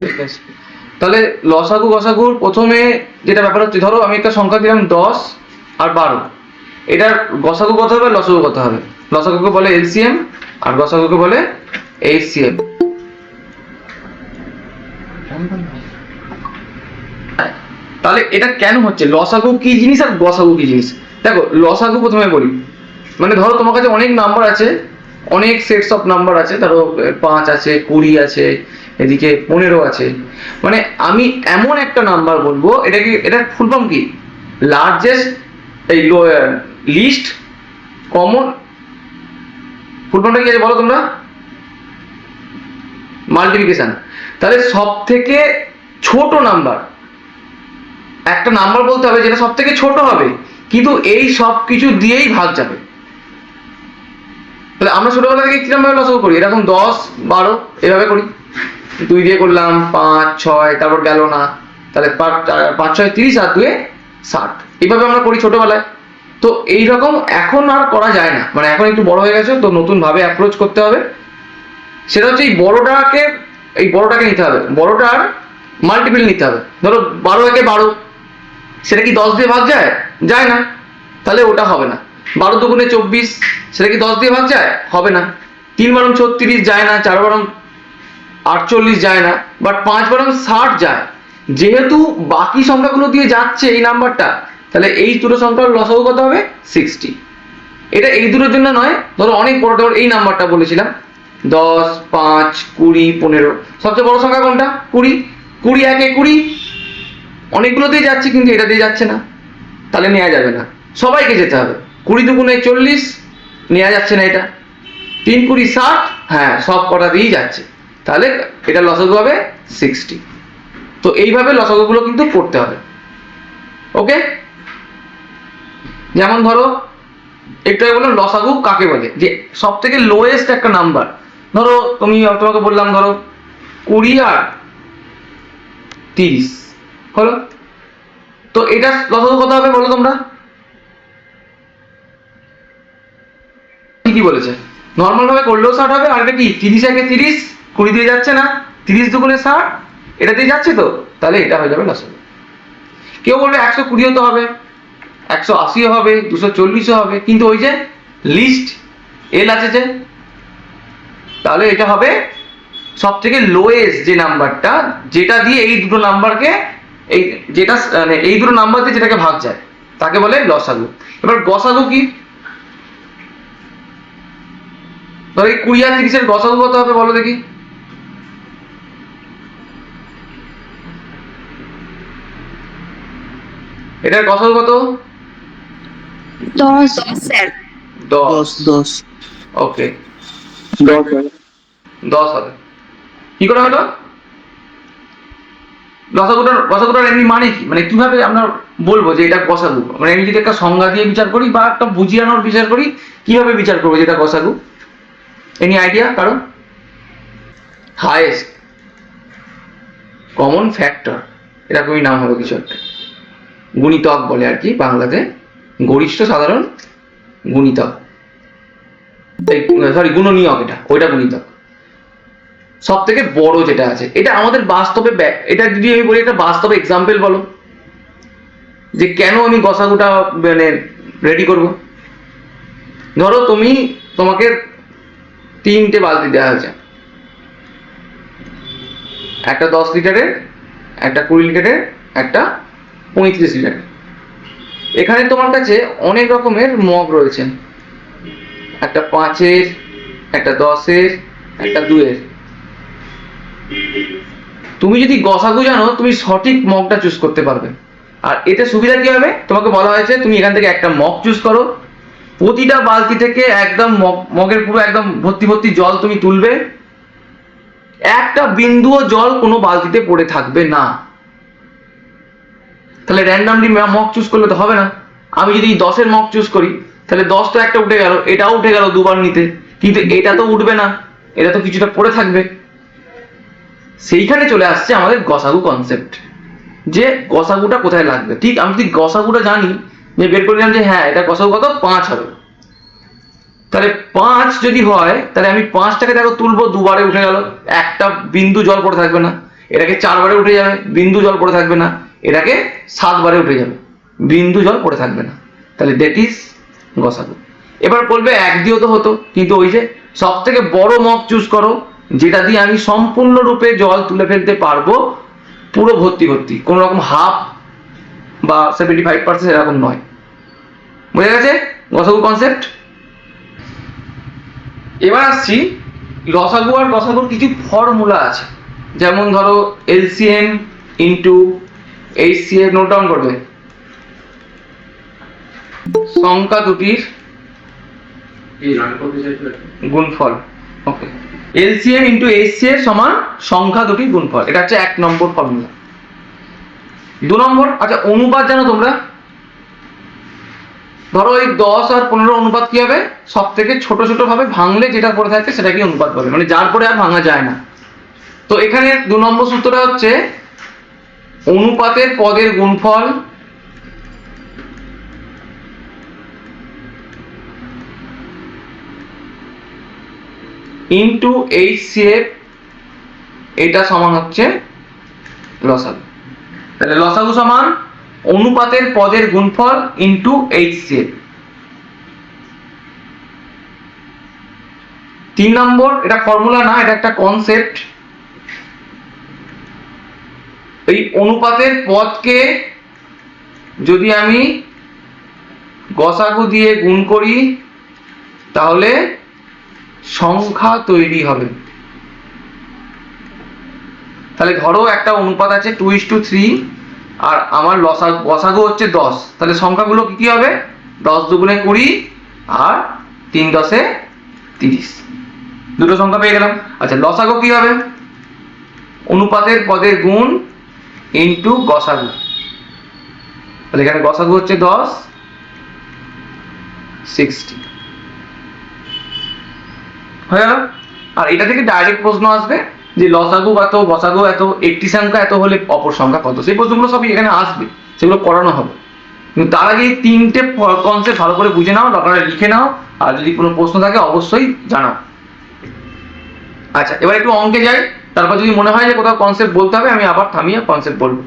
ঠিক আছে, তাহলে লসাগু গসাগুর প্রথমে যেটা ব্যাপার হচ্ছে, ধরো আমি একটা সংখ্যা দিলাম 10 আর 12, এটার গসাগু কত হবে, লসাগু কত হবে? লসাগুকে বলে এলসিএম আর গসাগুকে বলে এইচসিএম। তাহলে এটা কেন হচ্ছে, লসাগু কি জিনিস আর গসাগু কি জিনিস? দেখো, লসাগু প্রথমে বলি, মানে ধরো তোমার কাছে অনেক নাম্বার আছে, অনেক সেটস অফ নাম্বার আছে, ধরো 5 আছে, 20 আছে, এদিকে 15 আছে, মানে আমি এমন একটা নাম্বার বলবো, এটার ফুল ফর্ম কি, লার্জেস্ট, এই লিস্ট কমন, ফুল ফর্মটা কি আছে বলো তোমরা? মাল্টিপ্লিকেশন। তাহলে সব থেকে ছোট নাম্বার, একটা নাম্বার বলতে হবে যেটা সব থেকে ছোট হবে, কিন্তু এই সব কিছু দিয়েই ভাগ যাবে। তাহলে আমরা ছোটবেলা থেকে কিরকম ভাবে লসাগু করি, এরকম 10 12 এভাবে করি, 2 দিয়ে করলাম 5 6, তারপর গেল না, তাহলে 5 6 30 আর 2 60, এইভাবে আমরা করি ছোটবেলায়। তো এইরকম এখন আর করা যায় না, মানে এখন একটু বড় হয়ে গেছে, তো নতুন ভাবে অ্যাপ্রোচ করতে হবে। সেটা হচ্ছে এই বড়টাকে নিতে হবে, বড়টার মাল্টিপল নিতে হবে। ধরো 12 একে 12, সেটা কি 10 দিয়ে ভাগ যায়? যায় না, তাহলে ওটা হবে না। 12 দুগুণে 24, সেটা কি 10 দিয়ে ভাগ যায়? হবে না। 3 বারং 36 যায় না, 4 বারং 48 যায় না, বাট 5 বারং 60 যায়। যেহেতু বাকি সংখ্যাগুলো দিয়ে যাচ্ছে এই নাম্বারটা, তাহলে এই দুটো সংখ্যার লসাগু কত হবে? 60। এটা এই দুটোর জন্য নয়, ধরো অনেক বড়, ধরো এই নাম্বারটা বলেছিলাম 10 5 20 15, সবচেয়ে বড় সংখ্যা কোনটা? 20। 20 একে 20, অনেকগুলো দিয়ে যাচ্ছে কিন্তু এটা দিয়ে যাচ্ছে না, তাহলে নেওয়া যাবে না, সবাইকে যেতে হবে। 20 দুগুণে 40, নেওয়া যাচ্ছে না এটা। 3 20 60, হ্যাঁ সব কটা দিয়েই যাচ্ছে, তাহলে এটা লসাগু হবে 60। তো এইভাবে লসাগুগুলো কিন্তু করতে হবে। ওকে, যেমন ধরো একটু আগে বললাম লসাগু কাকে বলে, যে সব থেকে লোয়েস্ট একটা নাম্বার, ধরো তোমাকে বললাম ধরো 20 আর 30 হলো, তো এটা লসাগু কত হবে বলো তোমরা? কি বলেছে, নর্মাল ভাবে করলেও 60 হবে, আর এটা কি 30 একে 30, 20 দিয়ে যাচ্ছে না, 30 দুগুণে 60, এটা দিয়ে যাচ্ছে, তো তাহলে এটা হয়ে যাবে লসাগু। কেউ বলবে 120 তো হবে, 180 হবে, 240 হবে, কিন্তু ওই যে লিস্ট এল আছে যে, তাহলে এটা হবে সব থেকে লোয়েস্ট যে নাম্বারটা, যেটা দিয়ে এই দুটো নাম্বারকে, এই যেটা মানে এই দুটো নাম্বার দিয়ে যেটাকে ভাগ যায়, তাকে বলে লসাগু। এবার গসাগু কি, ধর এই 20 আর 30 এর গসাগু কত হবে বলো দেখি? এটার গসাগু কত? 10 স্যার। 10। 10 ওকে, 10 হবে। কি করে হলো? গসাগুটার এমনি মানে কি, মানে কিভাবে আমরা বলবো যে এটা গসাগু, মানে আমি যদি একটা সংজ্ঞা দিয়ে বিচার করি বা একটা বুঝিয়ানোর বিচার করি, কিভাবে বিচার করবো যেটা গসাগু? এনি আইডিয়া কারণ? হাইয়েস্ট কমন ফ্যাক্টর, এরকমই নাম হবে কিছু একটা, গুণিতক বলে আর কি বাংলাতে, গরিষ্ঠ সাধারণ গুণিতক, সরি গুণনীয়ক, এটা ওইটা গুণিতক। সব থেকে বড় যেটা আছে, এটা আমাদের বাস্তবে, এটা যদি আমি বলি একটা বাস্তবে এক্সাম্পল বলো, যে কেন আমি গসাগুটা মানে রেডি করব। ধরো তোমাকে 3টে বালতি দেওয়া হয়েছে, একটা 10 লিটারের, একটা 20 লিটারের, একটা 35 লিটারের। এখানে তোমার কাছে অনেক রকমের মগ রয়েছে, একটা 5-এর, একটা 10-এর, একটা 2-এর। তুমি যদি গসাগু জানো, তুমি সঠিক মগটা চুজ করতে পারবে। আর এতে সুবিধা কি হবে, তোমাকে বলা হয়েছে তুমি এখান থেকে একটা মগ চুজ করো, প্রতিটা বালতি থেকে একদম মগের পুরো একদম ভর্তি ভর্তি জল তুমি তুলবে, একটা বিন্দুও জল কোনো বালতিতে পড়ে থাকবে না। তাহলে র্যান্ডামলি মগ চুজ করলে তো হবে না। আমি যদি 10-এর মগ চুজ করি, তাহলে 10 তো একটা উঠে গেল, এটাও উঠে গেল দুবার নিতে, কিন্তু এটা তো উঠবে না, এটা তো কিছুটা পড়ে থাকবে। সেইখানে চলে আসছে আমাদের গসাগু কনসেপ্ট, যে গসাগুটা কোথায় লাগবে। ঠিক আমি যদি গসাগুটা জানি, যে বের করে নিলাম যে হ্যাঁ এটা গসাগু কত 5 হবে, তাহলে 5 যদি হয়, তাহলে আমি 5টাকে দেখো তুলবো, দুবারে উঠে গেল, একটা বিন্দু জল পড়ে থাকবে না। এটাকে 4 বারে উঠে যাবে, বিন্দু জল পড়ে থাকবে না। এটাকে 7 বারে উঠে যাবে, বিন্দু জল পড়ে থাকবে না। তাহলে দ্যাট ইজ গসাগু। এবার বলবে 1 দিয়েও তো হতো, কিন্তু ওই যে সব থেকে বড় মগ চুজ করো যেটা দিয়ে আমি সম্পূর্ণরূপে জল তুলে ফেলতে পারবো, পুরো ভর্তি ভর্তি, কোনো রকম হাফ বা 75% এরকম নয়। বুঝে গেছে গসাগু কনসেপ্ট? এবার আসছি লসাগু আর গসাগুর কিছু ফর্মুলা আছে। যেমন ধরো LCM into HCF, note down করবে, সংখ্যা দুটির গুণফল। ওকে, এলসিএম ইন্টু এইচসিএফ সমান সংখ্যা দুটির গুণফল, এটা হচ্ছে 1 নম্বর ফর্মুলা। 2 নম্বর, আচ্ছা অনুপাত জানো তোমরা? ধরো এই 10 আর 15 অনুপাত কি হবে? সব থেকে ছোট ছোট ভাবে ভাঙলে যেটা পড়ে থাকে সেটাকে অনুপাত বলে, মানে যার পরে আর ভাঙা যায় না। তো এখানে 2 নম্বর সূত্রটা হচ্ছে অনুপাতের পদের গুণফল ইন্টু এইচসিএফ, এটা সমান হচ্ছে লসাগু। তাহলে লসাগু সমান অনুপাতের পদের গুণফল ইন্টু এইচসিএফ। 3 নম্বর, এটা ফর্মুলা না, এটা একটা কনসেপ্ট। এই অনুপাতের পদকে যদি আমি গসাগু দিয়ে গুণ করি তাহলে সংখ্যা তৈরি হবে। তাহলে ধরো একটা অনুপাত আছে 2:3 আর আমার গসাগু হচ্ছে 10, তাহলে সংখ্যাগুলো কি কি হবে? 10 দুগুণে 20 আর 3 10 30, দুটো সংখ্যা পেয়ে গেলাম। আচ্ছা লসাগু কি হবে? অনুপাতের পদের গুণ ইন্টু গসাগু। তাহলে এখানে গসাগু হচ্ছে 10, 60 হয়ে গেল। আর এটা থেকে ডাইরেক্ট প্রশ্ন আসবে যে লসাগু কত, গসাগু এত, একটি সংখ্যা এত হলে অপর সংখ্যা কত, সেই প্রশ্নগুলো সবই এখানে আসবে, সেগুলো করানো হবে। কিন্তু তার আগে এই 3টে কনসেপ্ট ভালো করে বুঝে নাও, দরকার লিখে নাও, আর যদি কোনো প্রশ্ন থাকে অবশ্যই জানাও। আচ্ছা এবার একটু অঙ্কে যাই, তারপর যদি মনে হয় যে কোথাও কনসেপ্ট বলতে হবে আমি আবার থামিয়ে কনসেপ্ট বলবো।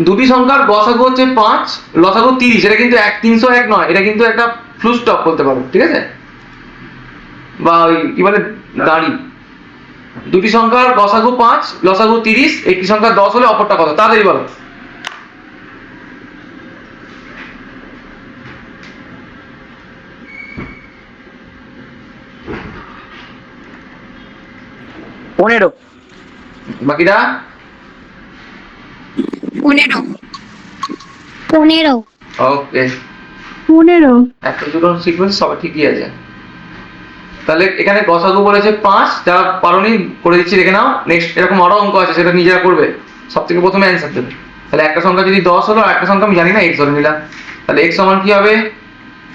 দুটি সংখ্যার গসাগু হচ্ছে 5, লসাগু 30, এটা কিন্তু 301 নয়, এটা কিন্তু একটা ফুল স্টপ বলতে পারো, ঠিক আছে, বা ওই কি বলে দাঁড়ি। দুটি সংখ্যার গসাগু 5, লসাগু 30, একটি সংখ্যা 10 হলে অপরটা কত? তাড়াতাড়ি বলো। পনেরো। বাকিটা 15 15 ওকে, 15 একটা দুটো সিকোয়েন্স সবাই ঠিকই আছে। তাহলে এখানে গসাগু বলেছে 5, যারা পারোনি করে দিচ্ছি দেখে নাও। নেক্সট এরকম আরো অঙ্ক আছে, সেটা নিজেরা করবে, সব থেকে প্রথমে অ্যান্সার দেবে। তাহলে একটা সংখ্যা যদি 10 হলো আর একটা সংখ্যা আমি জানি না, x ধরে নিলাম, তাহলে x সমান কি হবে?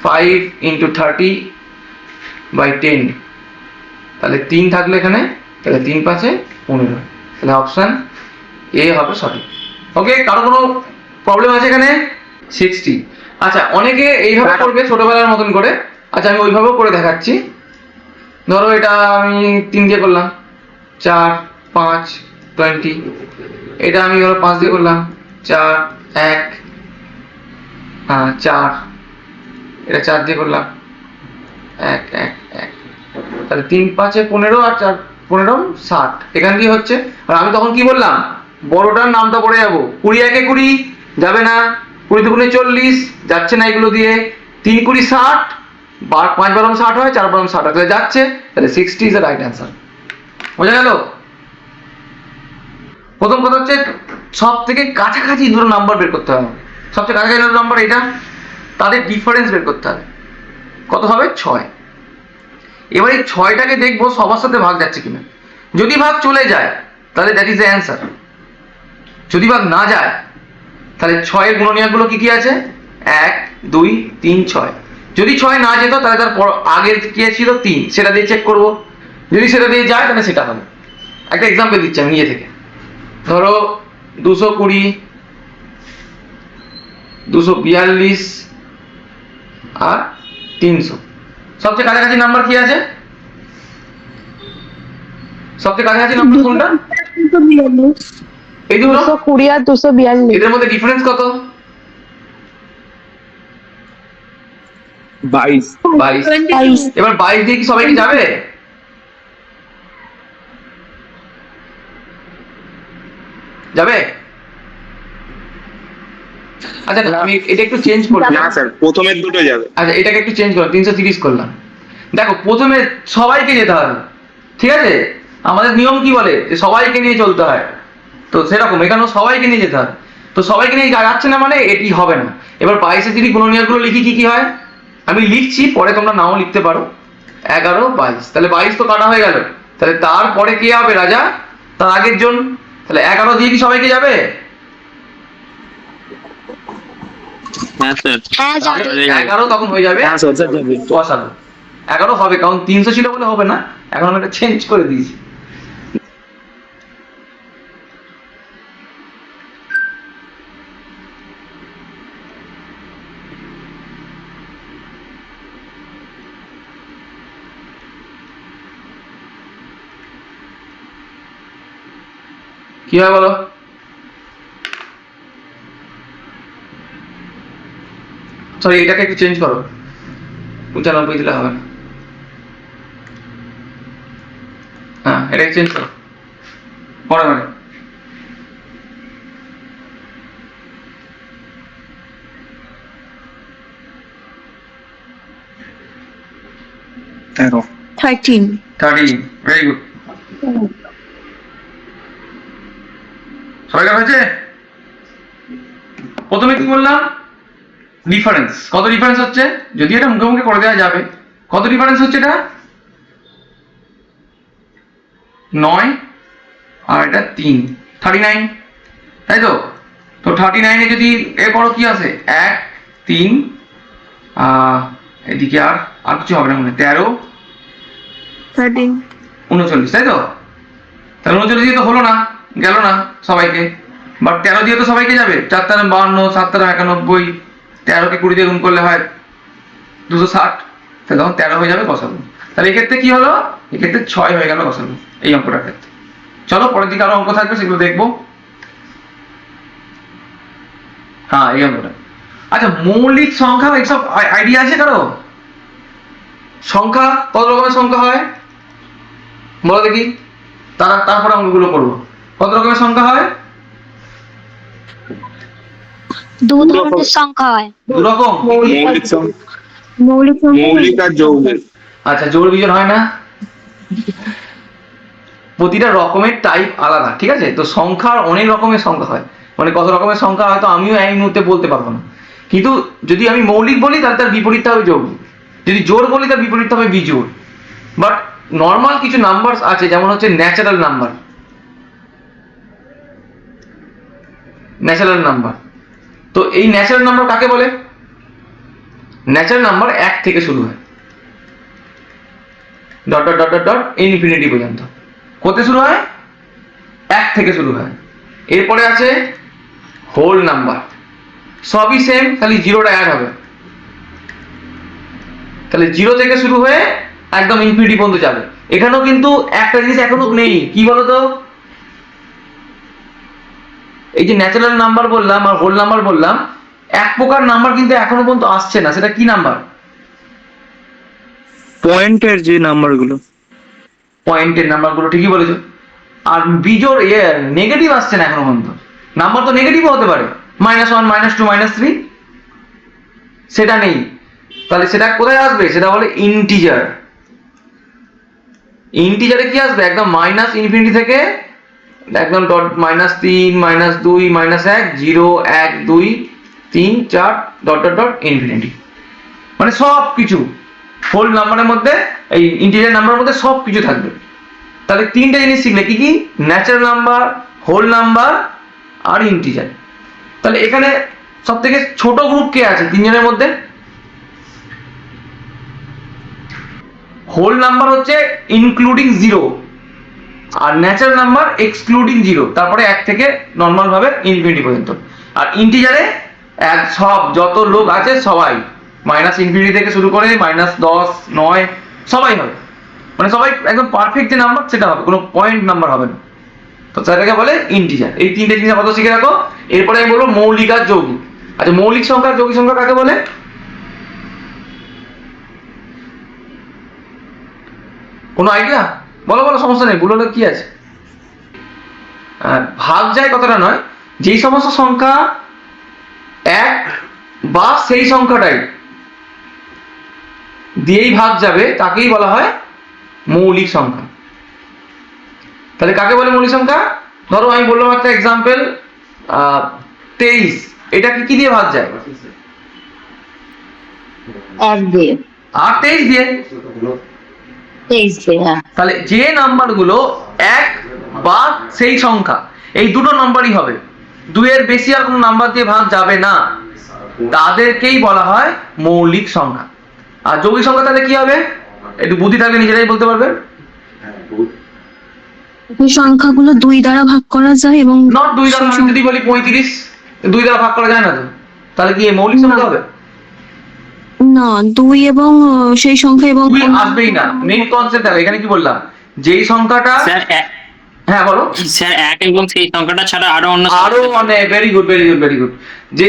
5 × 30/10, তাহলে 3 থাকলো এখানে, তাহলে 3 5 15, তাহলে অপশন এ হবে সঠিক। ওকে, কারো কোনো প্রবলেম আছে এখানে? 60। আচ্ছা অনেকে এইভাবে করবে ছোটবেলার মতন করে। আচ্ছা আমি ওইভাবেও করে দেখাচ্ছি। ধরো এটা আমি 3 দিয়ে করলাম, 4 5 20, এটা আমি ধরো 5 দিয়ে করলাম, 4 1 4, এটা 4 দিয়ে করলাম, 1 1 1, তাহলে 3 5 15 আর 4 15 60, এখান দিয়ে হচ্ছে। আর আমি তখন কি বললাম? বড়টার নামটা পড়ে যাবো। 20 1 20 যাবে না, 20 2 40 যাচ্ছে না এগুলো দিয়ে, 3 20 60, 5 12 60 হয়, 4 12 60 হয়, যাচ্ছে। তাহলে 60 ইজ দ্য রাইট অ্যান্সার। বোঝা গেল? প্রথম কথা হচ্ছে সব থেকে কাছাকাছি দুটো নাম্বার বের করতে হবে। সবচেয়ে কাছাকাছি দুটো নাম্বার এটা, তাদের ডিফারেন্স বের করতে হবে। কত হবে? 6। এবার এই 6টাকে দেখবো সবার সাথে ভাগ যাচ্ছে কিনা। যদি ভাগ চলে যায় তাহলে দ্যাট ইজ দ্য অ্যান্সার। যদি ভাগ না যায় তাহলে 6 এর গুণনীয়কগুলো কি কি আছে? 1 2 3 6। যদি 6 না যেত তাহলে তার আগের কি ছিল 3, সেটা দিয়ে চেক করব। যদি সেটা দিয়ে যায় তাহলে সেটা হবে। একটা এক্সাম্পল দিচ্ছি আমি নিজে থেকে। ধরো 220 242 আর 300। সবচেয়ে কাছাকাছি নাম্বার কি আছে? সবচেয়ে কাছাকাছি নাম্বার কোনটা? এই যে হলো 220 আর 242। এদের মধ্যে ডিফারেন্স কত? 22। 22। এবার 22 দিয়ে কি সবাইকে যাবে? যাবে? আচ্ছা আমি এটা একটু চেঞ্জ করলাম। না স্যার, প্রথমের দুটো যাবে। আচ্ছা এটাকে একটু চেঞ্জ করলাম, 330 করলাম। দেখো প্রথমে সবাইকে যেতে হবে, ঠিক আছে? আমাদের নিয়ম কি বলে যে সবাইকে নিয়ে চলতে হয়, তো সেরকম এখানেও সবাইকে নিয়ে যেতে হয়। তো সবাইকে নিয়ে যাচ্ছে না মানে এটি হবে না। এবার 22 যদি গুণনীয়কগুলো লিখি কি কি হয়, আমি লিখছি, পরে তোমরা নাও লিখতে পারো। 11, 22, তাহলে 22 তো কাটা হয়ে গেল। তাহলে তারপরে কে হবে রাজা? তার আগের জন। তাহলে 11 দিয়ে কি সবাইকে যাবে? হ্যাঁ স্যার। হ্যাঁ যাবে। 11 তখন হয়ে যাবে হ্যাঁ স্যার, যাবে। অসাধু। 11 হবে, কারণ 300 ছিল বলে হবে না, এখন আমি এটা চেঞ্জ করে দিয়েছি। কি হয় বলো? সরি এটাকে একটু চেঞ্জ করো, 95 দিলে হবে না। হ্যাঁ এটাকে চেঞ্জ করো পরে মানে। তেরো। 13। 13, ভেরি গুড। সবাই হয়েছে? প্রথমে কি বললাম? ডিফারেন্স। কত ডিফারেন্স হচ্ছে? যদি এটা মুখে মুখে করে দেওয়া যাবে। কত ডিফারেন্স হচ্ছে এটা? 9 আর এটা 3, 39, তাই তো? তো 39-এ যদি এ করো কি আসে? 1, 3, এদিকে আর কিছু হবে না মনে হয়, 13, 39, তাই তো? তাহলে 39 দিয়ে তো হলো না, গেল না সবাইকে। বাট 13 দিয়ে তো সবাইকে যাবে। 4 তারা 52, 7 তারা 91, 13কে 20 দিয়ে গুণ করলে হয় 260, তাহলে তখন 13 হয়ে যাবে গসাগু। তাহলে এক্ষেত্রে কি হলো? এক্ষেত্রে 6 হয়ে গেল গসাগু এই অঙ্কটার ক্ষেত্রে। চলো পরের দিকে আরো অঙ্ক থাকবে, সেগুলো দেখবো। হ্যাঁ এই অঙ্কটা। আচ্ছা মৌলিক সংখ্যা এইসব আইডিয়া আছে কারো? সংখ্যা কত রকমের সংখ্যা হয় বলো দেখি, তারপরে অঙ্কগুলো করবো। কত রকমের সংখ্যা হয়? 2 ধরনের সংখ্যা হয়। দু রকম। মৌলিক সংখ্যা, মৌলিক মৌলিক আর যৌগিক। আচ্ছা জোড় বিজোড় হয় না? প্রতিটা রকমের টাইপ আলাদা, ঠিক আছে? তো সংখ্যার অনেক রকমের সংখ্যা হয়, মানে কত রকমের সংখ্যা হয়তো আমিও এই মুহূর্তে বলতে পারবো না। কিন্তু যদি আমি মৌলিক বলি তাহলে তার বিপরীতটা হবে যৌগিক, যদি জোড় বলি তার বিপরীতটা হবে বিজোড়। বাট নর্মাল কিছু নাম্বার আছে, যেমন হচ্ছে ন্যাচারাল নাম্বার। ন্যাচারাল নাম্বার, তো এই ন্যাচারাল নাম্বার কাকে বলে? ন্যাচারাল নাম্বার 1 থেকে শুরু হয়, dot dot dot dot dot infinity পর্যন্ত। কোথায় শুরু হয়? 1 থেকে শুরু হয়। এরপরে আছে হোল নাম্বার, সবই সেম, খালি জিরোটা অ্যাড হবে। তাহলে 0 থেকে শুরু হয়ে একদম ইনফিনিটি পর্যন্ত যাবে। এখানেও কিন্তু একটা জিনিস এখনো নেই, কি বলতো? এই যে ন্যাচারাল নাম্বার বললাম আর হোল নাম্বার বললাম, এক প্রকার নাম্বার কিন্তু এখনো পর্যন্ত আসছে না, সেটা কি নাম্বার? পয়েন্টের যে নাম্বারগুলো। পয়েন্টের নাম্বারগুলো, ঠিকই বলেছো। আর বিজোড় নেগেটিভ আসছে না এখনো পর্যন্ত। নাম্বার তো নেগেটিভও হতে পারে, -1, -2, -3, সেটা নেই। তাহলে সেটা কোথায় আসবে? সেটা বলে ইন্টিজার। ইন্টিজারে কি আসবে? একদম মাইনাস ইনফিনিটি থেকে একদম dot -3, -2, -1, 0, 1, 2, 3, 4 dot dot dot infinity, মানে সব কিছু হোল নাম্বারের মধ্যে, এই ইন্টিজার নাম্বারের মধ্যে সব কিছু থাকবে। তাহলে তিনটে জিনিস শিখলে, কি কি? ন্যাচারাল নাম্বার, হোল নাম্বার আর ইন্টিজার। তাহলে এখানে সব থেকে ছোট গ্রুপ কে আছে তিনজনের মধ্যে? হোল নাম্বার হচ্ছে ইনক্লুডিং 0, আর ন্যাচারাল নাম্বার এক্সক্লুডিং 0, তারপরে 1 থেকে নর্মাল ভাবে ইনফিনিটি পর্যন্ত। আর ইন্টিজারে সব যত লোক আছে সবাই মাইনাস ইনফিনিটি থেকে শুরু করে -10, 9 সবাই হবে, মানে সবাই একদম পারফেক্ট যে নাম্বার সেটা হবে, কোনো পয়েন্ট নাম্বার হবে না। তো সেটাকে বলে ইন্টিজার। এই তিনটে জিনিস আপাতত শিখে রাখো। এরপরে আমি বলবো মৌলিক আর যৌগিক। আচ্ছা, মৌলিক সংখ্যা আর যৌগিক সংখ্যা কাকে বলে? কোনো আইডিয়া? বলো বলো, সমস্যা নেই, ভুল হলে কি আছে। ভাগ যায় কথাটা নয়, যেই সমস্ত সংখ্যা এক বা সেই সংখ্যাটাই দিয়েই ভাগ যাবে তাকেই বলা হয় মৌলিক সংখ্যা। তাহলে কাকে বলে মৌলিক সংখ্যা? ধরো আমি বললাম একটা এক্সাম্পল, 23, এটা কি দিয়ে ভাগ যায়? 1 দিয়ে, আর 23 দিয়ে। 23 দিয়ে, হ্যাঁ। তাহলে যে নাম্বারগুলো এক বা সেই সংখ্যা, এই দুটো নাম্বারই হবে, দুইয়ের বেশি আর কোনো নাম্বার দিয়ে ভাগ যাবে না, তাদেরকেই বলা হয় মৌলিক সংখ্যা। আর যৌগিক সংখ্যা তাহলে কি হবে? একটু বুদ্ধি থাকলে নিজেরাই বলতে পারবে। এই সংখ্যাগুলো 2 দ্বারা ভাগ করা যায় এবং নট 2 দ্বারা, আমি যদি বলি 35, 2 দ্বারা ভাগ করা যায় না তো, তাহলে কি মৌলিক সংখ্যা হবে? না, 2 এবং সেই সংখ্যা এবং তুই আসবেই না। মেইন কনসেপ্ট দেখো, এখানে কি বললাম, যেই সংখ্যাটা, স্যার হ্যাঁ বলো। স্যার এক এবং সেই সংখ্যাটা ছাড়া আরো অনেক, very good very good very good. যে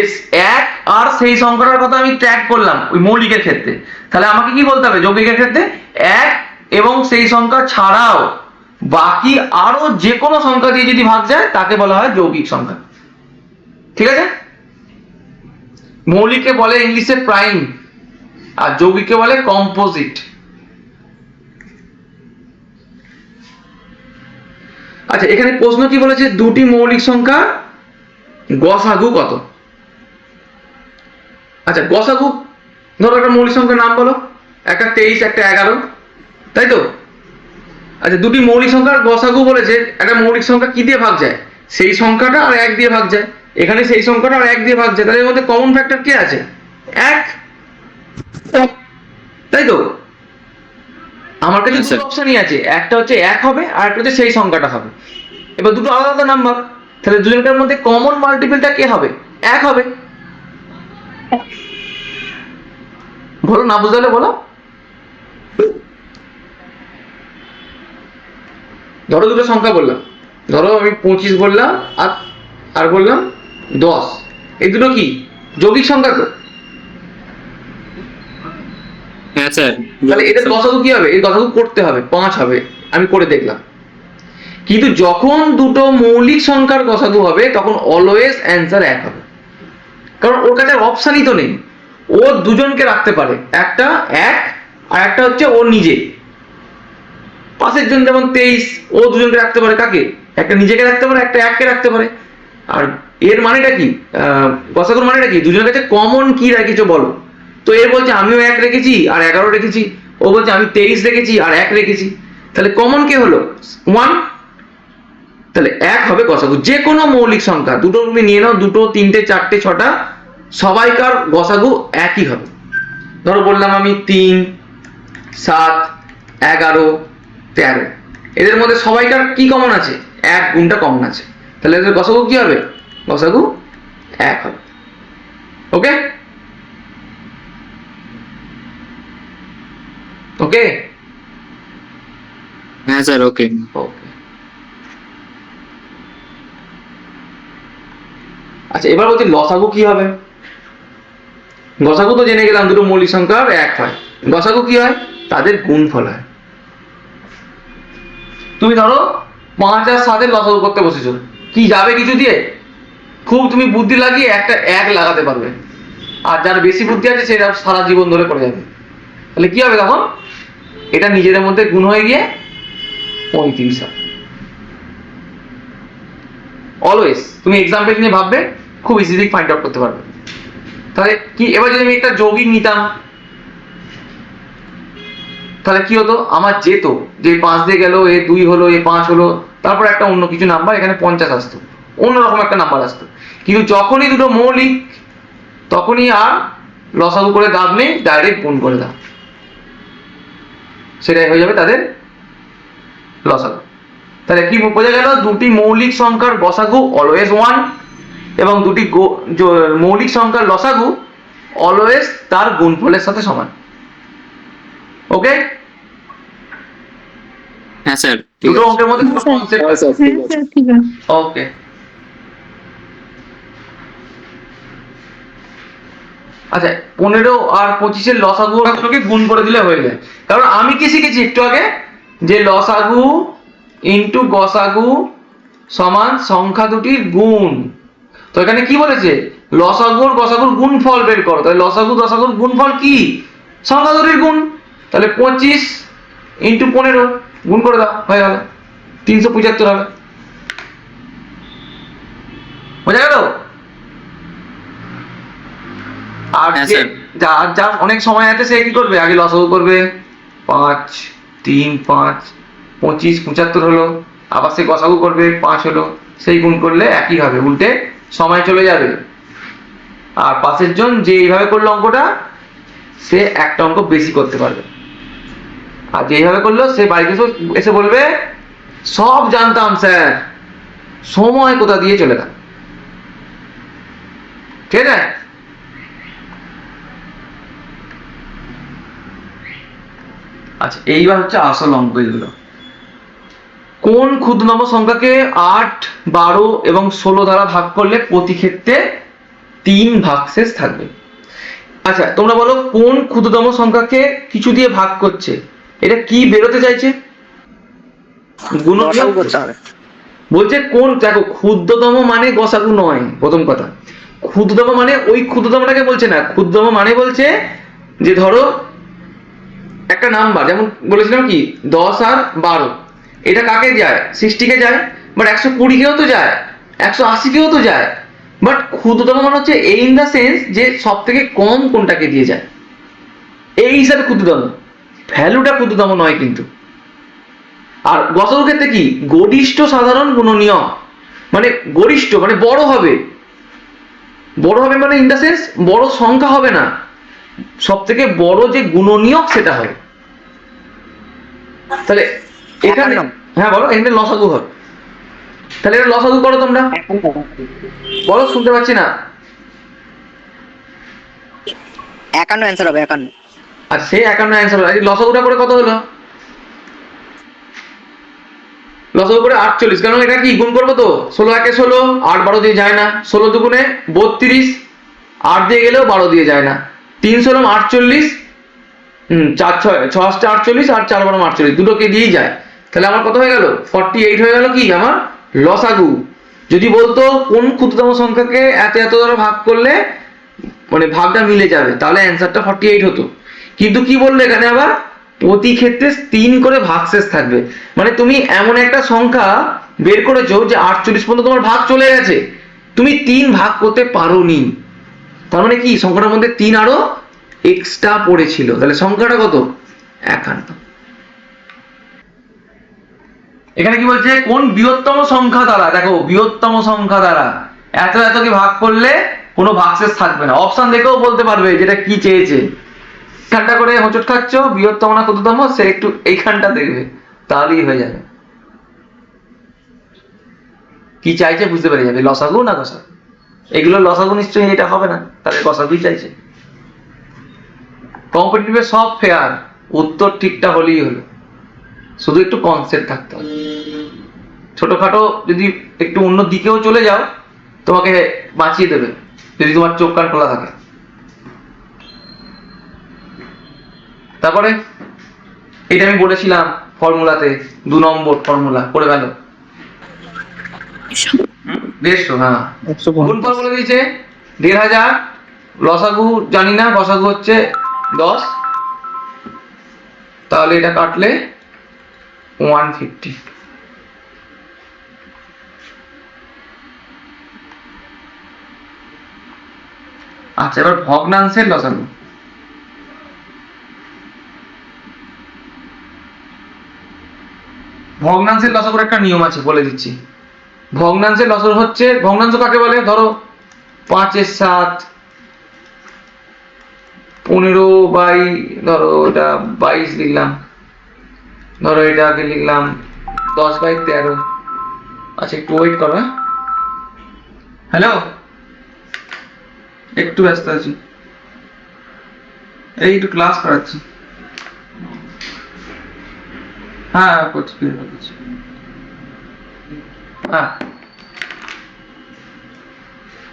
এক আর সেই সংখ্যাটার কথা আমি ট্র্যাক করলাম ওই মৌলিকের ক্ষেত্রে, তাহলে আমাকে কি বলতে হবে যৌগিকের ক্ষেত্রে? এক এবং সেই সংখ্যা ছাড়াও বাকি আরো যে কোনো সংখ্যা দিয়ে যদি ভাগ যায় তাকে বলা হয় যৌগিক সংখ্যা। ঠিক আছে? মৌলিককে বলে ইংলিশে প্রাইম আর যৌগিককে বলে কম্পোজিট। আচ্ছা, এখানে প্রশ্ন কি বলেছে, দুটি মৌলিক সংখ্যা গসাগু কত? আচ্ছা, গসাগু ধরো একটা মৌলিক সংখ্যার নাম বলো, একটা 23 একটা 11, তাই তো? আচ্ছা, দুটি মৌলিক সংখ্যার গসাগু বলেছে, একটা মৌলিক সংখ্যা কি দিয়ে ভাগ যায়? সেই সংখ্যাটা আর 1 দিয়ে ভাগ যায়। এখানে সেই সংখ্যাটা আর 1 দিয়ে ভাগ যায়, তাহলে এর মধ্যে কমন ফ্যাক্টর কি আছে? 1, তাই তো? আমার কাছে দুটো অপশনই আছে, একটা হচ্ছে 1 হবে আর একটা হচ্ছে সেই সংখ্যাটা হবে। এবার দুটো আলাদা আলাদা নাম্বার, তাহলে দুজনকার মধ্যে কমন মাল্টিপলটা কে হবে? 1 হবে। বলো, না বুঝতে হলে বলো। ধরো দুটো সংখ্যা বললাম, ধরো আমি 25 বললাম আর বললাম 10, এই দুটো কি যৌগিক সংখ্যা তো? হ্যাঁ স্যার। তাহলে এদের গসাগু কি হবে? এর গসাগু করতে হবে 5 হবে, আমি করে দেখলাম। কিন্তু যখন দুটো মৌলিক সংখ্যার গসাগু হবে তখন অলওয়েজ অ্যান্সার 1 হবে, কারণ ওর কাছে অপশনই তো নেই। ও দুজনকে রাখতে পারে, একটা 1 আর একটা হচ্ছে ও নিজে। পাশের জন যেমন 23, ও দুজনকে রাখতে পারে, কাকে? একটা নিজেকে রাখতে পারে, একটা 1 কে রাখতে পারে। আর এর মানেটা কি, গসাগুর মানেটা কি? দুজনের কাছে কমন কি রেখেছো বলো। তো এ বলছে আমিও 1 রেখেছি আর 11 রেখেছি, ও বলছে আমি 23 রেখেছি আর 1 রেখেছি, তাহলে কমন কে হলো? 1। তাহলে 1 হবে গসাগু। যে কোনো মৌলিক সংখ্যা দুটো তুমি নিয়ে নাও, 2, 3, 4, 6টা, সবাইকার গসাগু একই হবে। ধরো বললাম আমি 3, 7, 11, 13, এদের মধ্যে সবাইকার কি কমন আছে? 1 গুণটা কমন আছে, তাহলে এদের গসাগু কি হবে? গসাগু 1 হবে। ওকে ওকে হ্যাঁ স্যার, ওকে। ওকে। আচ্ছা, এবার বলছি লসাগু কি হবে? গসাগু তো জেনে গেলাম দুটো মৌলিক সংখ্যার 1 হয়, লসাগু কি হয়? তাদের গুণফল হয়। তুমি ধরো 5 আর 7 এর লসাগু করতে বসেছো, কি যাবে কিছু দিয়ে? খুব তুমি বুদ্ধি লাগিয়ে একটা 1 লাগাতে পারবে, আর যার বেশি বুদ্ধি আছে সেটা সারা জীবন ধরে করে যাবে। তাহলে কি হবে তখন? এটা নিজেদের মধ্যে গুণ হয়ে গিয়ে 35 হবে। অলওয়েজ তুমি এক্সাম্পল নিয়ে ভাববে, খুব ইজিলি ফাইন্ড আউট করতে পারবে। তাহলে কি, এবার যদি আমি একটা যৌগিক নিতাম তাহলে কি হতো? আমার যেত যে 5 দিয়ে গেল, এ 2 হলো, এ 5 হলো, তারপর একটা অন্য কিছু নাম্বার, এখানে 50 আসতো, অন্যরকম একটা নাম্বার আসতো। কিন্তু যখনই দুটো মৌলিক তখনই আর লসাগু করে দাম নেই, ডাইরেক্ট গুণ করে দাও, সেটাই হয়ে যাবে তাদের লসাগু। তাহলে কি বোঝা গেল? দুটি মৌলিক সংখ্যার গসাগু অলওয়েজ 1 এবং দুটি মৌলিক সংখ্যার লসাগু অলওয়েজ তার গুণফলের সাথে সমান। ওকে? হ্যাঁ স্যার, দুটো অঙ্কের মধ্যে কনসেপ্ট হ্যাঁ আছে। স্যার ঠিক আছে স্যার ঠিক আছে। ওকে, আচ্ছা 15 আর 25-এর লসাগুকে গুণ করে দিলে হয়ে যায়। কারণ আমি কি শিখেছি একটু আগে, যে লসাগু ইন্টু গসাগু সমান সংখ্যা দুটির গুণ। তো এখানে কি বলেছে, লসাগু আর গসাগুর গুণফল বের করো। তাহলে লসাগু গসাগুর গুণফল কি, সংখ্যা দুটির গুণ। তাহলে 25 ইন্টু 15 গুণ করে দাও, হয়ে গেল 375 হবে। বোঝা গেল? আর হ্যাঁ, যে স্যার। যার অনেক সময় আছে সে কি করবে, আগে লসাগু করবে, 5 3 5 25 75 হলো, আবার সে গসাগু করবে, 5 হলো, সেই গুণ করলে একই হবে, উল্টে সময় চলে যাবে। আর পাশের জন যে এইভাবে করলো অঙ্কটা, সে একটা অঙ্ক বেশি করতে পারবে। আর যে এইভাবে করলো সে বাড়িতে এসে বলবে সব জানতাম স্যার, সময় কোথা দিয়ে চলে গেল। ঠিক আছে? আচ্ছা এইবার হচ্ছে আসল অঙ্ক এগুলো। কোন ক্ষুদ্রতম সংখ্যাকে 8 12 এবং 16 দ্বারা ভাগ করলে প্রতি ক্ষেত্রে 3 ভাগশেষ থাকবে? আচ্ছা তোমরা বলো, কোন ক্ষুদ্রতম সংখ্যাকে কিছু দিয়ে ভাগ করছে, এটা কি বেরোতে চাইছে? গুণনীয়ক করতে হবে। বলছে কোন, দেখো ক্ষুদ্রতম মানে গসাগু নয়, প্রথম কথা। ক্ষুদ্রতম মানে ওই ক্ষুদ্রতমটাকে বলছে না, ক্ষুদ্রতম মানে বলছে যে ধরো একটা নাম্বার, যেমন বলেছিলাম কি 10 আর 12, এটা কাকে যায়, 60 কে যায়, বাট 120 কেও তো যায়, 180 কেও তো যায়। বাট ক্ষুদ্রতম মানে হচ্ছে এই ইন দা সেন্স যে সব থেকে কম কোনটাকে দিয়ে যায়, এই হিসাবে ক্ষুদ্রতম, ভ্যালুটা ক্ষুদ্রতম নয় কিন্তু। আর গসাগুর ক্ষেত্রে কি, গরিষ্ঠ সাধারণ গুণনীয়, মানে গরিষ্ঠ মানে বড় হবে, বড় হবে মানে ইন দা সেন্স বড় সংখ্যা হবে না, সব থেকে বড় যে গুণনীয়ক সেটা হবে। তাহলে এখানে হ্যাঁ বলো, এখানে লসাগু হবে, তাহলে এটা লসাগু করো তোমরা, বলো শুনতে পাচ্ছি না। 51 অ্যান্সার হবে 51। আর সেই 51 অ্যান্সার হবে, লসাগুটা করে কত হলো, লসাগু করে 48, কারণ এটা কি গুণ করবো তো, 16 একে 16, 8 12 দিয়ে যায় না, 16 দুগুণে 32, 8 দিয়ে গেলেও 12 দিয়ে যায় না, 3 16 48, 4 6 6 48, আর 4 12 48, দুটোকে দিয়েই যায়। তাহলে আমার কত হয়ে গেল, 48 হয়ে গেল কি আমার লসাগু। যদি বলতো কোন ক্ষুদ্রতম সংখ্যাকে এত এত দ্বারা ভাগ করলে মানে ভাগটা মিলে যাবে, তাহলে অ্যান্সারটা 48 হতো। কিন্তু কি বললো এখানে আবার, প্রতি ক্ষেত্রে 3 করে ভাগশেষ থাকবে, মানে তুমি এমন একটা সংখ্যা বের করেছো যে 48 পর্যন্ত তোমার ভাগ চলে গেছে, তুমি 3 ভাগ করতে পারোনি, তার মানে কি সংখ্যাটার মধ্যে 3 আরো এক্সট্রা পড়েছিল, তাহলে সংখ্যাটা কত, 51। এখানে কি বলছে, কোন বৃহত্তম সংখ্যা দ্বারা, দেখো বৃহত্তম সংখ্যা দ্বারা এত এতকে ভাগ করলে কোনো ভাগশেষ থাকবে না। অপশন দেখেও বলতে পারবে যেটা কি চেয়েছে, ঠান্ডা করে হোঁচট খাচ্ছ, বৃহত্তম না ক্ষুদ্রতম, সে একটু এইখানটা দেখবে, তাহলেই হয়ে যাবে, কি চাইছে বুঝতে পেরে যাবে, লসাগু না গসাগু। এগুলো লসাগু নিশ্চয়ই এটা হবে না, তাহলে গসাগুই চাইছে। কম্পিটিটিভে সব ফেয়ার, উত্তর ঠিকটা হলেই হলো, শুধু একটু কনসেপ্ট থাকতে হবে। ছোটখাটো যদি একটু অন্য দিকেও চলে যাও, তোমাকে বাঁচিয়ে দেবে যদি তোমার চোখ কান খোলা থাকে। তারপরে এটা আমি বলেছিলাম ফর্মুলাতে, 2 নম্বর ফর্মুলা করে গেল 150, হ্যাঁ গুণফল বলে দিয়েছে 1500, লসাগু জানি না, গসাগু হচ্ছে 10, তাহলে এটা কাটলে 150। আচ্ছা এবার ভগ্নাংশের লসাগু, ভগ্নাংশের লসাগুর একটা নিয়ম আছে বলে দিচ্ছি। ভগ্নাংশের লসাগু হচ্ছে, ভগ্নাংশ কাকে বলে, ধরো 5 এর 7, 15 বাই ধরো এটা 22 লিখলাম, ধরো এটা আগে লিখলাম 10 বাই 13। আচ্ছা একটু ওয়েট করো, হ্যালো একটু ব্যস্ত আছি, এই একটু ক্লাস করাচ্ছি, হ্যাঁ করছি। হ্যাঁ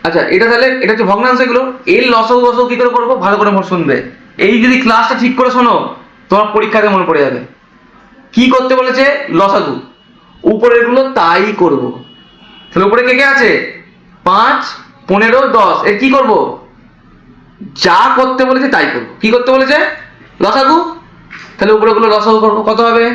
আচ্ছা, এটা তাহলে এটা হচ্ছে ভগ্নাংশ। এগুলো এর লসাগু গসাগু কি করে করবো ভালো করে শুনবে। এই যদি ক্লাসটা ঠিক করে শোনো তোমার পরীক্ষাতে মনে পড়ে যাবে। কি করতে বলেছে? লসাগু। উপরের গুলো তাই করব। তাহলে উপরে কে কে আছে? 5, 15, 10। এর কি করব? যা করতে বলেছে তাই করব। কি করতে বলেছে? লসাগু। তাহলে উপরে গুলো লসাগু করবো। কত হবে?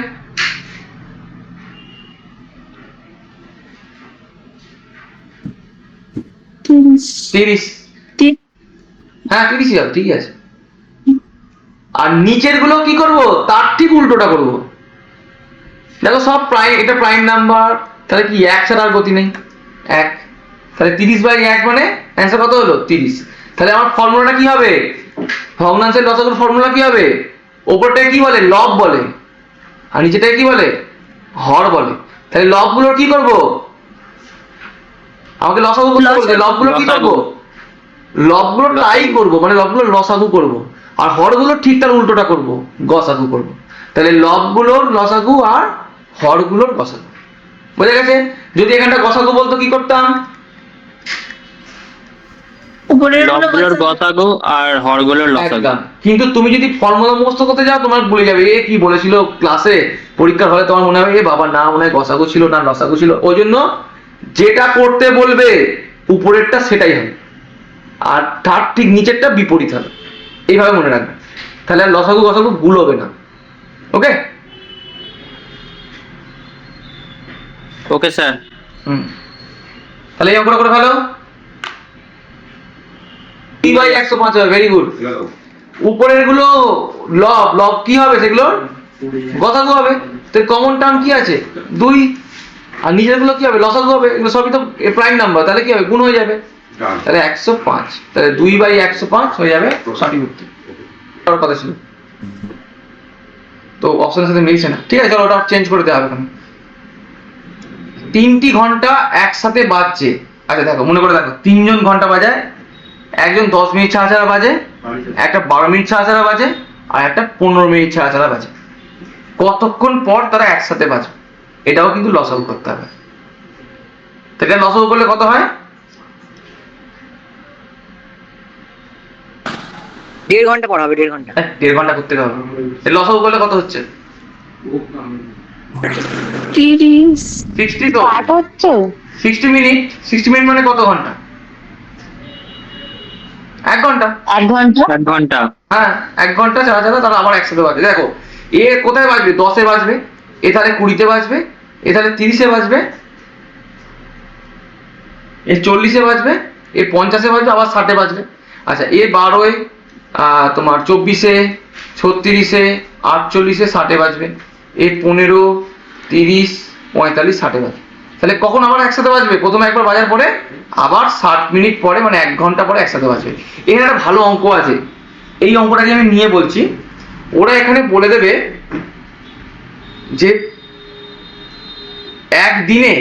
30। হ্যাঁ 30 হবে, ঠিকই আছে। আর নিচের গুলো কি করব? তার ঠিক উল্টোটা করব। দেখো সব প্রাইম, এটা প্রাইম নাম্বার, তাহলে কি 1 ছাড়া আর গতি নেই। 1, তাহলে 30/1 মানে অ্যান্সার কত হলো? 30। তাহলে আমার ফর্মুলাটা কি হবে? ভগ্নাংশের লসাগুর ফর্মুলা কি হবে? ওপরটাকে কি বলে? লব বলে। আর নিচেটাকে কি বলে? হর বলে। তাহলে লবগুলোর কি করব? আমাকে লসাগু করতে বলেছে, লবগুলো কি করব? লবগুলো তাই করব, মানে লবগুলো লসাগু করব। আর হরগুলো ঠিক তার উল্টোটা করব, গসাগু করব। তাহলে লবগুলোর লসাগু আর হরগুলোর গসাগু। বোঝা গেছে? যদি এখানটা গসাগু বলতো কি করতাম? লবগুলোর গসাগু আর হরগুলোর লসাগু। একদম। কিন্তু তুমি যদি ফর্মুলা মুখস্থ করতে যাও তোমার ভুলে যাবে এ কি বলেছিল ক্লাসে। পরীক্ষার হলে তোমার মনে হবে এ বাবা না মনে হয় গসাগু ছিল না লসাগু ছিল। ওই জন্য যেটা করতে বলবে উপরেরটা সেটাই হবে, আর তার ঠিক নিচেরটা বিপরীত হবে। এইভাবে মনে রাখবে, তাহলে আর লসাগু গসাগু ভুল হবে না। ওকে ওকে স্যার। তাহলে এই অঙ্কটা করে ফেলো। 3/105 হবে। Very good. উপরের গুলো লব, লব কি হবে? সেগুলো গসাগু হবে। তো কমন টার্ম কি আছে? 2। আর নিচের গুলো কি হবে? লসাগু হবে। এগুলো সবই তো প্রাইম নাম্বার, তাহলে কি হবে? গুণ হয়ে যাবে। তাহলে 105, তাহলে 2/105 হয়ে যাবে সঠিক উত্তর। আর কথা ছিল তো অপশনের সাথে মিলছে না। ঠিক আছে, চলো ওটা চেঞ্জ করে দেওয়া হবে। 3টি ঘন্টা একসাথে বাজছে। আচ্ছা দেখো, মনে করে দেখো, 3জন ঘন্টা বাজায়, একজন 10 মিনিট ছাড়া ছাড়া বাজে, একটা 12 মিনিট ছাড়া ছাড়া বাজে, আর একটা 15 মিনিট ছাড়া ছাড়া বাজে। কতক্ষণ পর তারা একসাথে বাজে? এটাও কিন্তু লসাগু করতে হবে। তো এটা লসাগু করলে কত হয়? 1.5 ঘন্টা পর হবে, 1.5 ঘন্টা। 1.5 ঘন্টা করতে হবে। এর লসাগু করলে কত হচ্ছে? 30 60 তো। কাট হচ্ছে 60 মিনিট। 60 মিনিট মানে কত ঘন্টা? 1 ঘন্টা। 1 ঘন্টা। 1 ঘন্টা। হ্যাঁ 1 ঘন্টা ছাড়া ছাড়া তারা আবার একসাথে বাজবে। দেখো এ কোথায় বাজবে? 10-এ বাজবে, এ তাহলে 20-তে বাজবে, এ তাহলে 30-এ বাজবে, এ 40-এ বাজবে, এ 50-এ বাজবে, আবার 60-এ বাজবে। আচ্ছা এ 12-এ, তোমার 24-এ, 36-এ, 48-এ, 60-এ বাজবে, এ 15, 30, 45, 60-এ বাজবে। তাহলে কখন আবার একসাথে বাজবে? প্রথমে একবার বাজার পরে আবার 60 মিনিট পরে, মানে 1 ঘন্টা পরে একসাথে বাজবে। এখানে একটা ভালো অঙ্ক আছে, এই অঙ্কটাকে আমি নিয়ে বলছি। ওরা এখানে বলে দেবে যে একদিনে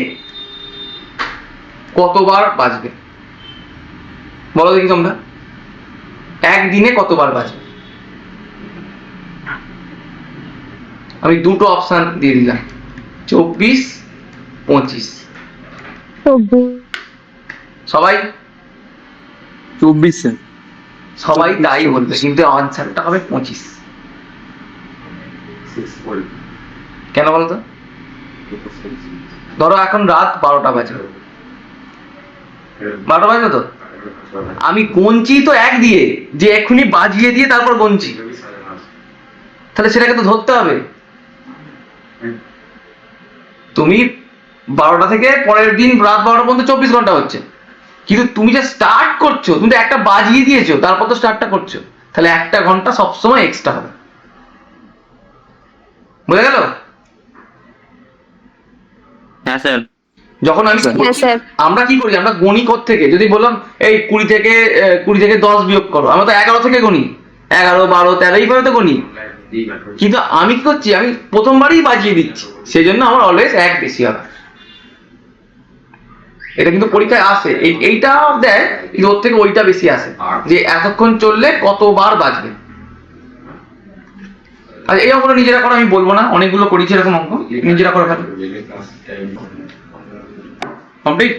কতবার বাজবে। বলো দেখি তোমরা, একদিনে কতবার বাজবে? আমি দুটো অপশন দিয়ে দিলাম, 24, 25। সবাই 24 সবাই তাই বলবে, কিন্তু আনসারটা হবে 25। কেন বলতো? ধরো এখন রাত 12টা বাজে, 12টা বাজবে তো, আমি গুনছি তো 1 দিয়ে, যে এক্ষুনি বাজিয়ে দিয়ে তারপর গুনছি, তাহলে সেটাকে তো ধরতে হবে। তুমি 12টা থেকে পরের দিন রাত 12টা পর্যন্ত 24 ঘন্টা হচ্ছে, কিন্তু তুমি যে স্টার্ট করছো, তুমি তো একটা বাজিয়ে দিয়েছো তারপর তো স্টার্টটা করছো, তাহলে 1 ঘন্টা সবসময় এক্সট্রা হবে। বুঝা গেল? হ্যাঁ স্যার। যখন আমি আমরা কি করি, আমরা গণি থেকে, যদি বললাম এই 20 থেকে 10 বিয়োগ করো, আমরা তো 11 থেকে গণি, 11, 12, 13 এইভাবে তো গণি। কিন্তু আমি কি করছি, আমি প্রথমবারই বাজিয়ে দিচ্ছি, সেই জন্য আমার অলওয়েজ 1 বেশি হবে। এটা কিন্তু পরীক্ষায় আসে, এইটা দেয় কিন্তু ওর থেকে ওইটা বেশি আসে, যে এতক্ষণ চললে কতবার বাজবে। আর এই অঙ্কটা নিজেরা করো, আমি বলবো না, অনেকগুলো করেছি এরকম অঙ্ক, নিজেরা করে ফেলো। কমপ্লিট?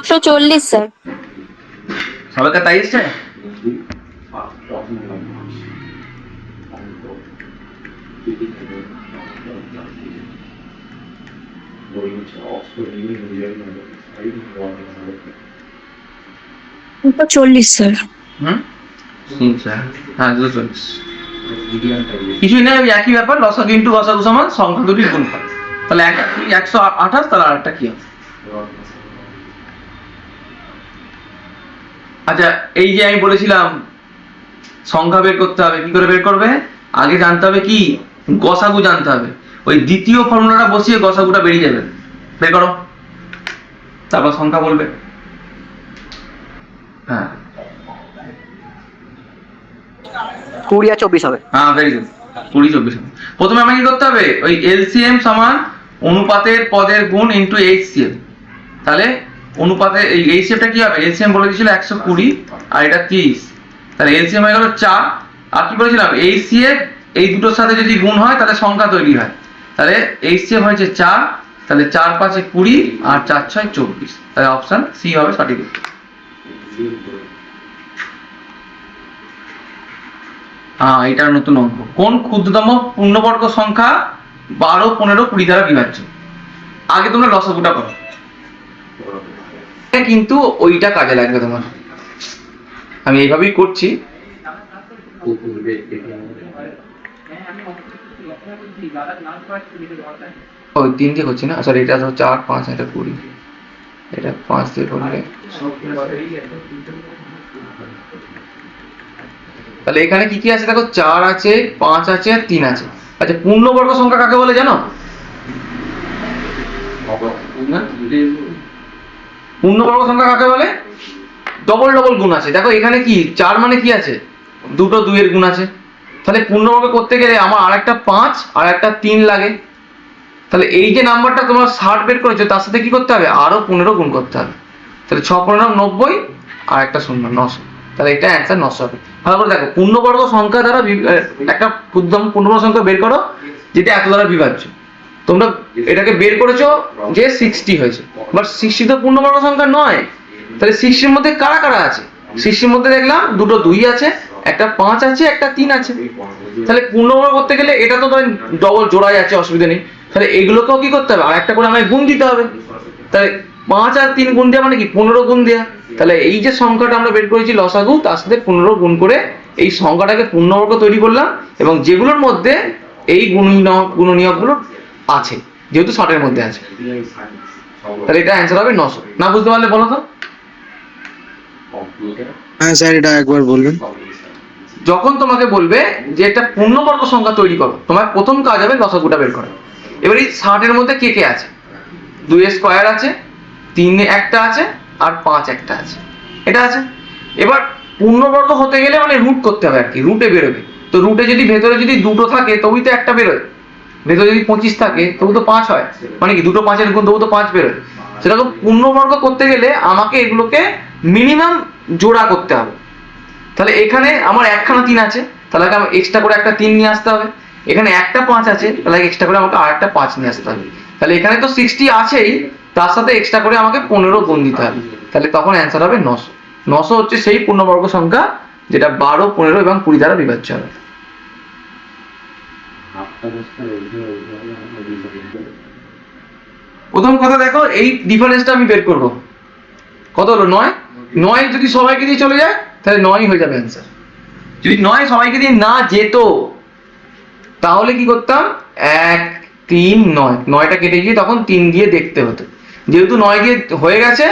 240 স্যার। সবাইকে তাই এসছে? দুটো 40 স্যার। হুম, স্যার হ্যাঁ 240। কিছুই না, ওই একই ব্যাপার, লসাগু ইন্টু গসাগু সমান সংখ্যা দুটির গুণফল। তাহলে একটা 128, তাহলে আরেকটা কি হবে? আচ্ছা, এই যে আমি বলেছিলাম সংখ্যা বের করতে হবে, কি করে বের করবে? আগে জানতে হবে কি, গসাগু জানতে হবে। ওই দ্বিতীয় ফর্মুলাটা বসিয়ে গসাগুটা বেরিয়ে যাবে। বের করো, তারপর সংখ্যা বলবে। হ্যাঁ 20 আর 24 হবে। হ্যাঁ, ভেরি গুড। 20 24। প্রথমে আমাকে কি করতে হবে? ওই এলসিএম সমান অনুপাতের পদের গুণ ইন্টু এইচসিএফ। তাহলে অনুপাতে এই এইচসিএফটা কি হবে? এলসিএম বলে দিয়েছিল 120 আর এটা 30। তাহলে এলসিএম হয়ে গেল 4। আর কি বলেছিলাম? এইচসিএফ এই দুটোর সাথে যদি গুণ হয় তাহলে সংখ্যা তৈরি হয়। তাহলে এইচসিএফ হয়েছে 4, তাহলে 4 5 20 আর 4 6 24। তাহলে অপশন সি হবে সঠিক উত্তর। হ্যাঁ, এটার নতুন অঙ্ক। কোন ক্ষুদ্রতম পূর্ণবর্গ সংখ্যা 12 15 20 দ্বারা বিভাজ্য? আগে তোমরা লসাগুটা করো, কিন্তু ওইটা কাজে লাগবে তোমার। আমি এইভাবেই করছি। ওই 3 দিয়ে করছি না, সরি এটা তো 4 5 এটা 20, এটা 5 দিয়ে করলে তাহলে এখানে কি কি আছে দেখো, 4 আছে 5 আছে আর 3 আছে। আচ্ছা, পূর্ণবর্গ সংখ্যা কাকে বলে জানো? পূর্ণবর্গ সংখ্যা কাকে বলে? ডবল ডবল গুণ আছে। দেখো এখানে কি 4 মানে কি আছে? দুটো 2 এর গুণ আছে। তাহলে পূর্ণবর্গ করতে গেলে আমার আরেকটা 5 আর একটা 3 লাগে। তাহলে এই যে নাম্বারটা তোমার 60 বের করেছো, তার সাথে কি করতে হবে? আরো 15 গুণ করতে হবে। তাহলে 6 15 90 আর একটা 0 900। তাহলে এটা অ্যান্সার 900 হবে। ভালো করে দেখো, পূর্ণবর্গ সংখ্যা দ্বারা একটা ক্ষুদ্রতম পূর্ণবর্গ সংখ্যা বের করো যেটা এত দ্বারা বিভাজ্য। তোমরা এটাকে বের করেছো যে 60 হয়েছে, বাট 60 তো পূর্ণবর্গ সংখ্যা নয়। তাহলে 60 এর মধ্যে কারা কারা আছে? 60 এর মধ্যে দেখলাম দুটো 2 আছে, একটা 5 আছে, একটা 3 আছে। তাহলে পূর্ণবর্গ করতে গেলে এটা তো ডবল জোড়াই আছে, অসুবিধা নেই। তাহলে এগুলোকেও কি করতে হবে? আর একটা করে আমায় গুণ দিতে হবে। তাহলে 5 আর 3 গুণ দেওয়া মানে কি? 15 গুণ দেওয়া। তাহলে এই যে সংখ্যাটা আমরা বের করেছি লসাগু, তার সাথে 15 গুণ করে এই সংখ্যাটাকে পূর্ণবর্গ তৈরি করলাম, এবং যেগুলোর মধ্যে এই গুণনীয়কগুলো আছে, যেহেতু 60 এর মধ্যে আছে। তাহলে এটা অ্যান্সার হবে 900। না বুঝতে পারলে বলো তো। হ্যাঁ স্যার, এটা একবার বলবেন। যখন তোমাকে বলবে যে একটা পূর্ণবর্গ সংখ্যা তৈরি করো, তোমার প্রথম কাজ হবে লসাগুটা বের করা। এবার এই 60 এর মধ্যে কে কে আছে? 2 এর স্কয়ার আছে, 3 একটা আছে আর 5 একটা আছে, এটা আছে। এবার পূর্ণবর্গ হতে গেলে মানে রুট করতে হবে আর কি, রুটে বেরোবে। তো রুটে যদি ভেতরে যদি দুটো থাকে তবেই তো একটা বেরোয়। ভেতরে যদি 25 থাকে তবু তো 5 হয়, মানে কি দুটো 5 এর গুণ তবু তো 5 বেরোয়। সেরকম পূর্ণবর্গ করতে গেলে আমাকে এগুলোকে মিনিমাম জোড়া করতে হবে। তাহলে এখানে আমার একখানা 3 আছে, তাহলে আমাকে এক্সট্রা করে একটা 3 নিয়ে আসতে হবে। এখানে একটা 5 আছে, তাহলে এক্সট্রা করে আমাকে আর একটা 5 নিয়ে আসতে হবে। তাহলে এখানে তো 60 আছেই, তার সাথে এক্সট্রা করে আমাকে 15 গুণ দিতে হবে। তাহলে তখন অ্যান্সার হবে 900। 900 হচ্ছে সেই পূর্ণবর্গ সংখ্যা যেটা 12 15 এবং 20 দ্বারা বিভাজ্য হবে। প্রথম কথা দেখো, এই ডিফারেন্সটা আমি বের করব। কত হলো? 9। 9 যদি সবাইকে দিয়ে চলে যায় তাহলে 9ই হয়ে যাবে অ্যান্সার। যদি 9 সবাইকে দিয়ে না যেত তাহলে কি করতাম? 1 3 9, 9টা কেটে গিয়ে তখন 3 দিয়ে দেখতে হতো। যেহেতু 9 দিয়ে হয়ে গেছে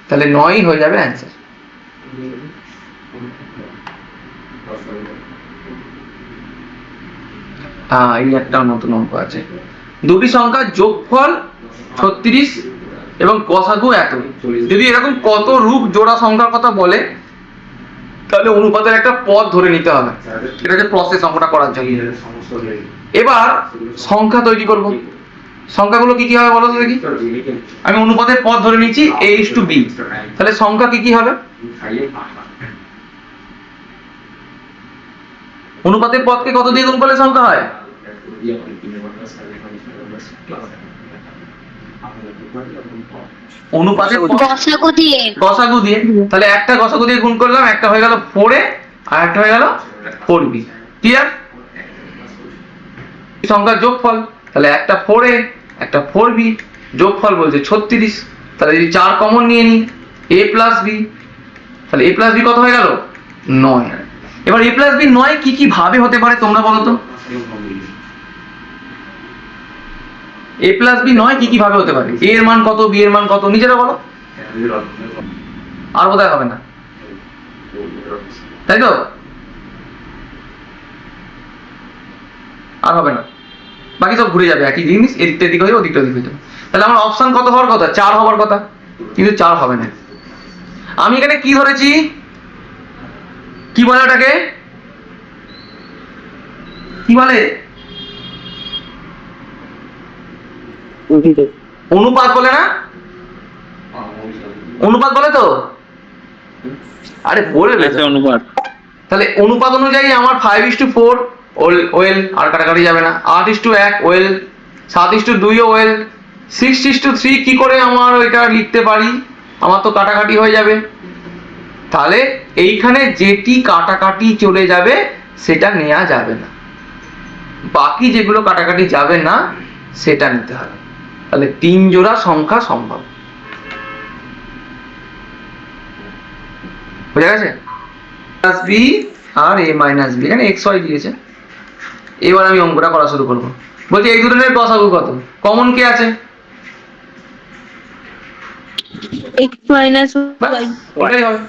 তাহলে 9ই হয়ে যাবে অ্যান্সার। এই একটা নতুন অঙ্ক আছে। দুটি সংখ্যার যোগফল 36 এবং গসাগু এত। যদি এরকম কত রূপ জোড়া সংখ্যার কথা বলে তাহলে অনুপাতের একটা পদ ধরে নিতে হবে। এটা হচ্ছে প্রসেস অঙ্কটা করার জন্য। এবার সংখ্যা তৈরি করব। সংখ্যাগুলো কি কি হবে বলো তো দেখি। আমি অনুপাতের পদ ধরে নিচ্ছি a/b। তাহলে সংখ্যা কি কি হবে? অনুপাতের পদকে কত দিয়ে গুণ করলে সংখ্যা হয়? অনুপাতের গসাগু দিয়ে গসাগু দিয়ে। তাহলে একটা গসাগু দিয়ে গুণ করলাম, একটা হয়ে গেল 4a আর একটা হয়ে গেল 4b। ক্লিয়ার? সংখ্যার যোগফল, তাহলে একটা 4a একটা 4b, যোগফল বলছে 36। তাহলে যদি 4 কমন নিয়ে নিই a প্লাস b, তাহলে a প্লাস b কত হয়ে গেল? 9। এবার a প্লাস b 9 কি কি ভাবে হতে পারে তোমরা বলো তো? a প্লাস b 9 কি কি ভাবে হতে পারে? a এর মান কত, b এর মান কত, নিজেরা বলো। আর বোধহয় হবে না, তাই তো? আর হবে না, বাকি সব ঘুরে যাবে, একই জিনিস, এদিকটা এদিক হয়ে যাবে, ওদিকটা ওদিক হয়ে যাবে। তাহলে আমার অপশন কত হওয়ার কথা? 4 হওয়ার কথা, কিন্তু 4 হবে না। আমি এখানে কি ধরেছি? কি বলে ওটাকে? কি বলে? অনুপাত বলে না? অনুপাত বলে তো? আরে বলে হ্যাঁ স্যার, অনুপাত। তাহলে অনুপাত অনুযায়ী আমার 5:4 ওয়েল, আর কাটাকাটি যাবে না। 8:1 ওয়েল, 7:2 ওয়েল, 6:3 কি করে আমার ওইটা লিখতে পারি? আমার তো কাটাকাটি হয়ে যাবে। তাহলে এইখানে যেটি কাটাকাটি চলে যাবে সেটা নেওয়া যাবে না, বাকি যেগুলো কাটাকাটি যাবে না সেটা নিতে হবে। তাহলে 3 জোড়া সংখ্যা সম্ভব। বুঝা গেছে? প্লাস বি আর a মাইনাস বি, এখানে এক্স ওয়াই দিয়েছে। এবার আমি অঙ্কটা করা শুরু করবো। বলছি এই দুটোর গসাগু কত? কমন কে আছে? x মাইনাস ব্যাস, ওটাই হবে।